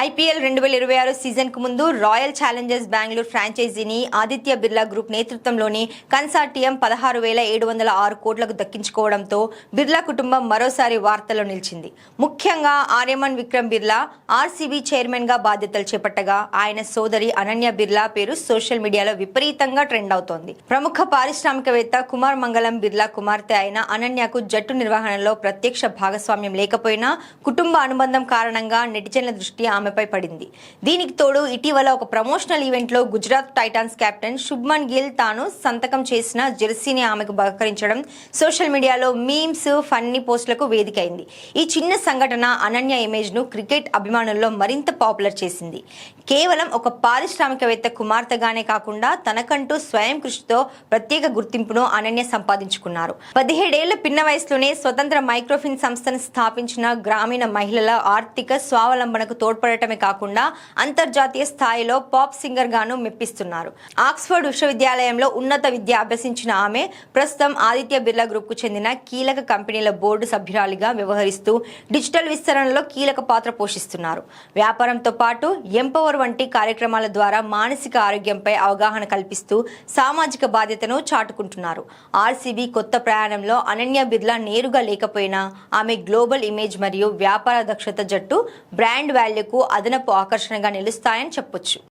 IPL 2026 సీజన్కు ముందు royal challengers Bengaluru ఫ్రాంచైజీని ఆదిత్య బిర్లా గ్రూప్ నేతృత్వంలోని కన్సార్టియం 16,706 కోట్లకు దక్కించుకోవడంతో బిర్లా కుటుంబం మరోసారి వార్తల్లో నిలిచింది. ముఖ్యంగా ఆర్యమన్ విక్రమ్ బిర్లా ఆర్సీబీ చైర్మన్గా బాధ్యతలు చేపట్టగా ఆయన సోదరి అనన్య బిర్లా పేరు సోషల్ మీడియాలో విపరీతంగా ట్రెండ్ అవుతోంది. ప్రముఖ పారిశ్రామికవేత్త కుమార్ మంగళం బిర్లా కుమార్తె అయిన అనన్యకు జట్టు నిర్వహణలో ప్రత్యక్ష భాగస్వామ్యం లేకపోయినా కుటుంబ అనుబంధం కారణంగా నెటిజన్ల దృష్టి ఆమెపై పడింది. దీనికి తోడు ఇటీవల ఒక ప్రమోషనల్ ఈవెంట్ లో గుజరాత్ టైటాన్స్ కెప్టెన్ శుభ్మన్ గిల్ తాను సంతకం చేసిన జెర్సీని ఆమెకు బహుకరించడం సోషల్ మీడియాలో మీమ్స్, ఫన్నీ పోస్టులకు వేదికైంది. ఈ చిన్న సంఘటన అనన్య ఇమేజ్ ను క్రికెట్ అభిమానుల్లో మరింత పాపులర్ చేసింది. కేవలం ఒక పారిశ్రామికవేత్త కుమార్తెగానే కాకుండా తనకంటూ స్వయం కృషితో ప్రత్యేక గుర్తింపును అనన్య సంపాదించుకున్నారు. 17 ఏళ్ల పిన్న వయసులోనే స్వతంత్ర మైక్రోఫిన్ సంస్థను స్థాపించిన గ్రామీణ మహిళల ఆర్థిక స్వావలంబనకు తోడ్పడటమే కాకుండా అంతర్జాతీయ స్థాయిలో పాప్ సింగర్ గాను మెప్పిస్తున్నారు. ఆక్స్ఫర్డ్ విశ్వవిద్యాలయంలో ఉన్నత విద్య అభ్యసించిన ఆమె ప్రస్తుతం ఆదిత్య బిర్లా గ్రూప్ కు చెందిన కీలక కంపెనీల బోర్డు సభ్యురాలిగా వ్యవహరిస్తూ డిజిటల్ విస్తరణలో కీలక పాత్ర పోషిస్తున్నారు. వ్యాపారంతో పాటు ఎంపవర్ వంటి కార్యక్రమాల ద్వారా మానసిక ఆరోగ్యంపై అవగాహన కల్పిస్తూ సామాజిక బాధ్యతను చాటుకుంటున్నారు. ఆర్సీబీ కొత్త ప్రయాణంలో అనన్య బిర్లా నేరుగా లేకపోయినా ఆమె గ్లోబల్ ఇమేజ్ మరియు వ్యాపార దక్షత జట్టు బ్రాండ్ వాల్యూకు అదనపు ఆకర్షణగా నిలుస్తాయని చెప్పొచ్చు.